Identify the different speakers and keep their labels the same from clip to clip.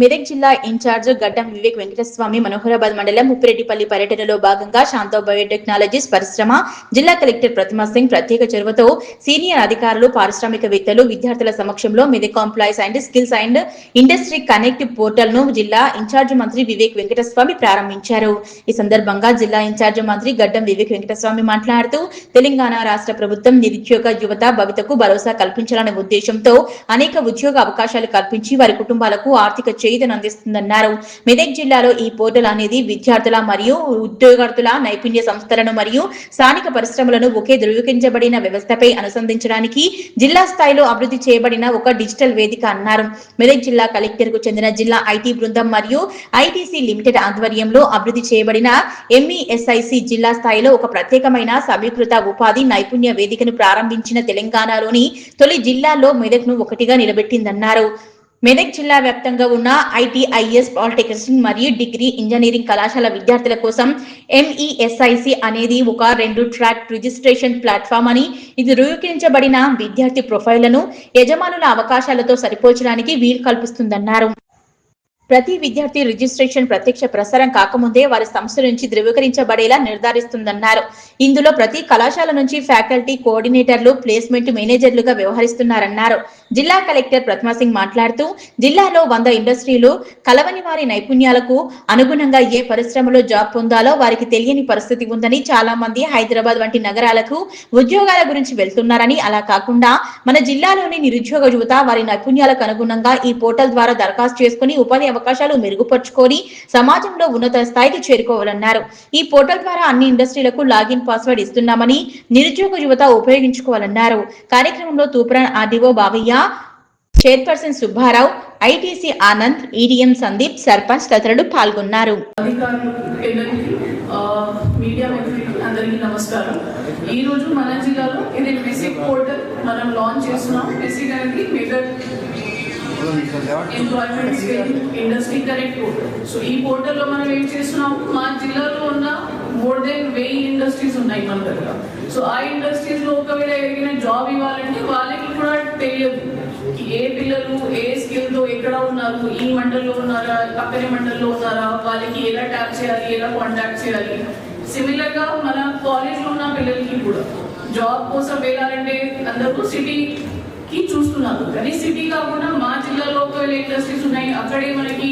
Speaker 1: మెదక్ జిల్లా ఇన్ఛార్జ్ గడ్డం వివేక్ వెంకటస్వామి మనోహరాబాద్ మండలం ముప్పిరెడ్డిపల్లి పర్యటనలో భాగంగా శాంతో బయోటెక్నాలజీస్ పరిశ్రమ జిల్లా కలెక్టర్ ప్రతిమా సింగ్ ప్రత్యేక చొరవతో సీనియర్ అధికారులు పారిశ్రామికవేత్తలు విద్యార్థుల సమక్షంలో Medak employees and skills and industry connect portal ను జిల్లా ఇన్ఛార్జ్ మంత్రి వివేక్ వెంకటస్వామి ప్రారంభించారు. ఈ సందర్భంగా జిల్లా ఇన్ఛార్జ్ మంత్రి గడ్డం వివేక్ వెంకటస్వామి మాట్లాడుతూ తెలంగాణ రాష్ట్ర ప్రభుత్వం నిరుద్యోగ యువత భవితకు భరోసా కల్పించాలనే ఉద్దేశంతో అనేక ఉద్యోగ అవకాశాలు కల్పించి వారి కుటుంబాలకు ఆర్థిక చేయూతను అందిస్తుందన్నారు. మెదక్ జిల్లాలో ఈ పోర్టల్ అనేది విద్యార్థుల మరియు ఉద్యోగార్థుల నైపుణ్య సంస్థలను మరియు స్థానిక పరిశ్రమలను ఒకే ధృవీకరించబడిన వ్యవస్థపై అనుసంధించడానికి జిల్లా స్థాయిలో అభివృద్ధి చేయబడిన ఒక డిజిటల్ వేదిక అన్నారు. మెదక్ జిల్లా కలెక్టర్ కు చెందిన జిల్లా ఐటీ బృందం మరియు ఐటీసీ లిమిటెడ్ ఆధ్వర్యంలో అభివృద్ధి చేయబడిన ఎంఈఎస్ఐసి జిల్లా స్థాయిలో ఒక ప్రత్యేకమైన సమీకృత ఉపాధి నైపుణ్య వేదికను ప్రారంభించిన తెలంగాణలోని తొలి జిల్లాల్లో మెదక్ను ఒకటిగా నిలబెట్టిందన్నారు. మెదక్ జిల్లా వ్యాప్తంగా ఉన్న ఐటీఐఎస్ పాలిటెక్నిక్ మరియు డిగ్రీ ఇంజనీరింగ్ కళాశాల విద్యార్థుల కోసం ఎంఈఎస్ఐసి అనేది ఒక 2 ట్రాక్ రిజిస్ట్రేషన్ ప్లాట్ఫామ్ అని, ఇది ధృవీకరించబడిన విద్యార్థి ప్రొఫైళ్లను యజమానుల అవకాశాలతో సరిపోల్చడానికి వీలు కల్పిస్తుందన్నారు. ప్రతి విద్యార్థి రిజిస్ట్రేషన్ ప్రత్యక్ష ప్రసారం కాకముందే వారి సంస్థ నుంచి ధృవీకరించబడేలా నిర్ధారిస్తుందన్నారు. ఇందులో ప్రతి కళాశాల నుంచి ఫ్యాకల్టీ కోఆర్డినేటర్లు ప్లేస్మెంట్ మేనేజర్లుగా వ్యవహరిస్తున్నారన్నారు. జిల్లా కలెక్టర్ ప్రతిమా సింగ్ మాట్లాడుతూ జిల్లాలో 100 ఇండస్ట్రీలు కలవని వారి నైపుణ్యాలకు అనుగుణంగా ఏ పరిశ్రమలో జాబ్ పొందాలో వారికి తెలియని పరిస్థితి ఉందని, చాలా మంది హైదరాబాద్ వంటి నగరాలకు ఉద్యోగాల గురించి వెళ్తున్నారని, అలా కాకుండా మన జిల్లాలోని నిరుద్యోగ యువత వారి నైపుణ్యాలకు అనుగుణంగా ఈ పోర్టల్ ద్వారా దరఖాస్తు చేసుకుని ఉపాధి అవకాశాలు మెరుగుపరుచుకొని సమాజంలో ఉన్నత స్థాయికి చేరుకోవాలన్నారు. ఈ పోర్టల్ ద్వారా అన్ని ఇండస్ట్రీలకు లాగిన్ పాస్వర్డ్ ఇస్తున్నామని నిరుద్యోగ యువత ఉపయోగించుకోవాలన్నారు. కార్యక్రమంలో Toopran RDO Bavayya, chairperson Subbarao, ITC Anand, EDM Sandeep, sarpanch తదితరులు పాల్గొన్నారు.
Speaker 2: నమస్కారం. ఈ రోజు మన జిల్లాలో ఇది బేసిక్ పోర్టల్ మనం లాంచ్ చేస్తున్నాం. బేసిక్ అనేది Medak employment skill industry connect portal. So ఈ పోర్టల్లో మనం ఏం చేస్తున్నాం, మా జిల్లాలో ఉన్న మోర్ దెన్ 1000 ఇండస్ట్రీస్ ఉన్నాయి మన దగ్గర. సో ఆ ఇండస్ట్రీస్ లో ఒకవేళ ఎవరికైనా జాబ్ ఇవ్వాలంటే వాళ్ళకి కూడా తెలియదు ఏ పిల్లలు ఏ స్కిల్ తో ఎక్కడ ఉన్నారు, ఈ మండల్లో ఉన్నారా, పక్కనే మండల్లో ఉన్నారా, వాళ్ళకి ఎలా ట్యాప్ చేయాలి, ఎలా కాంటాక్ట్ చేయాలి. సిమిలర్ గా మన కాలేజ్ లో ఉన్న పిల్లలకి కూడా జాబ్ కోసం వెళ్ళాలంటే అందరూ సిటీకి చూస్తున్నారు, కానీ సిటీ కాకుండా మా జిల్లాలో ఒకవేళ ఇండస్ట్రీస్ ఉన్నాయి, అక్కడే మనకి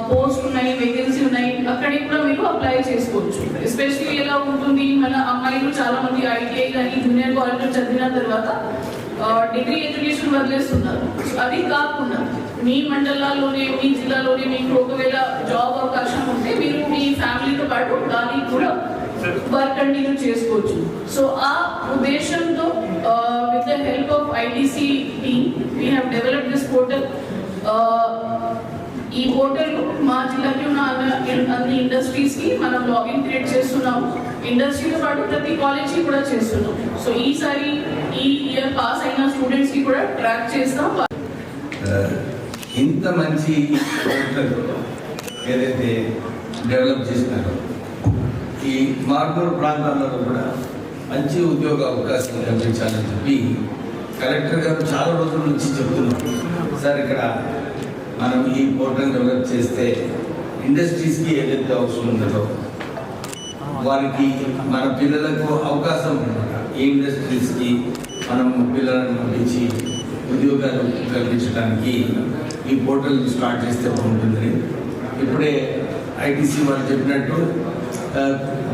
Speaker 2: పోస్ట్ ఉన్నాయి, వేకెన్సీ ఉన్నాయి, అక్కడికి కూడా మీరు అప్లై చేసుకోవచ్చు. ఎస్పెషల్లీ ఎలా ఉంటుంది, మన అమ్మాయిలు చాలా మంది ఐటీఐ కానీ జూనియర్ కాలేజ్లో చదివిన తర్వాత డిగ్రీ ఎడ్యుకేషన్ వదిలేస్తున్నారు. అది కాకుండా మీ మండలాల్లోనే మీ జిల్లాలోనే మీకు ఒకవేళ జాబ్ అవకాశం ఉంటే మీరు మీ ఫ్యామిలీతో పాటు దానికి కూడా వర్క్ కంటిన్యూ చేసుకోవచ్చు. సో ఆ ఉద్దేశంతో with the help of ITC team we have developed this portal. ఈ పోర్టల్ మా జిల్లాకి ఉన్న అన్ని ఇండస్ట్రీస్ కి మనం లాగిన్ క్రియేట్ చేస్తున్నాం. ఇండస్ట్రీతో పాటు ప్రతి కాలేజ్కి కూడా చేస్తున్నాం. సో ఈసారి ఈ ఇయర్ పాస్ అయిన స్టూడెంట్స్ కి కూడా ట్రాక్ చేస్తాం.
Speaker 3: ఇంత మంచి పోర్టల్ ఏదైతే డెవలప్ చేసినారో ఈ మార్మూర్ ప్రాంతాల్లో కూడా మంచి ఉద్యోగ అవకాశం కల్పించాలని చెప్పి కలెక్టర్ గారు చాలా రోజుల నుంచి చెప్తున్నాం. సార్ ఇక్కడ మనం ఈ పోర్టల్ డెవలప్ చేస్తే ఇండస్ట్రీస్కి ఏదైతే అవసరం ఉందో వారికి మన పిల్లలకు అవకాశం అనమాట. ఈ ఇండస్ట్రీస్కి మనం పిల్లలను పంపించి ఉద్యోగాలు కల్పించడానికి ఈ పోర్టల్ స్టార్ట్ చేస్తే బాగుంటుందని ఇప్పుడే ఐటీసీ వాళ్ళు చెప్పినట్టు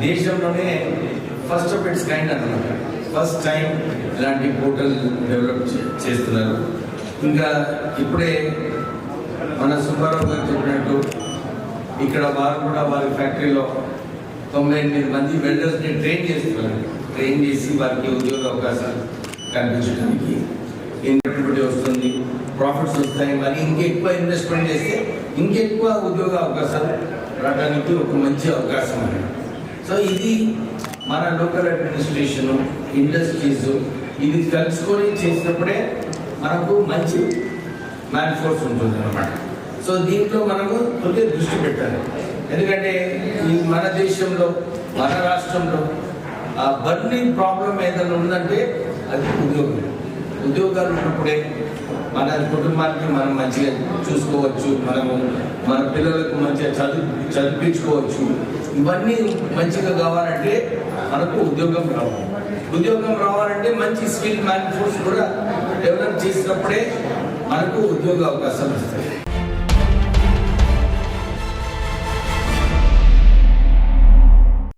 Speaker 3: దేశంలోనే ఫస్ట్ ఆఫ్ ఇట్స్ కైండ్ అన్నమాట. ఫస్ట్ టైం ఇలాంటి పోర్టల్ డెవలప్ చేస్తున్నారు. ఇంకా ఇప్పుడే మన సుబ్బారావు గారు చెప్పినట్టు ఇక్కడ వారు కూడా వారి ఫ్యాక్టరీలో 98 మంది వెల్డర్స్ని ట్రైన్ చేస్తున్నారు. ట్రైన్ చేసి వారికి ఉద్యోగ అవకాశాలు కల్పించడానికి పెట్టుబడి వస్తుంది, ప్రాఫిట్స్ వస్తాయి. మరి ఇంకెక్కువ ఇన్వెస్ట్మెంట్ చేస్తే ఇంకెక్కువ ఉద్యోగ అవకాశాలు రావడానికి ఒక మంచి అవకాశం అన్నమాట. సో ఇది మన లోకల్ అడ్మినిస్ట్రేషను, ఇండస్ట్రీస్ ఇది కలుసుకొని చేసినప్పుడే మనకు మంచి మ్యాన్ ఫోర్స్ ఉంటుంది అన్నమాట. సో దీంట్లో మనము కొద్దిగా దృష్టి పెట్టాలి. ఎందుకంటే ఈ మన దేశంలో మన రాష్ట్రంలో బర్నింగ్ ప్రాబ్లం ఏదైనా ఉందంటే అది ఉద్యోగం. ఉద్యోగాలు ఉన్నప్పుడే మన కుటుంబానికి మనం మంచిగా చూసుకోవచ్చు, మనము మన పిల్లలకు మంచిగా చదివించుకోవచ్చు. ఇవన్నీ మంచిగా కావాలంటే మనకు ఉద్యోగం రావాలి. ఉద్యోగం రావాలంటే మంచి స్కిల్ మ్యాన్ ఫోర్స్ కూడా డెవలప్ చేసినప్పుడే మనకు ఉద్యోగ అవకాశాలు వస్తాయి.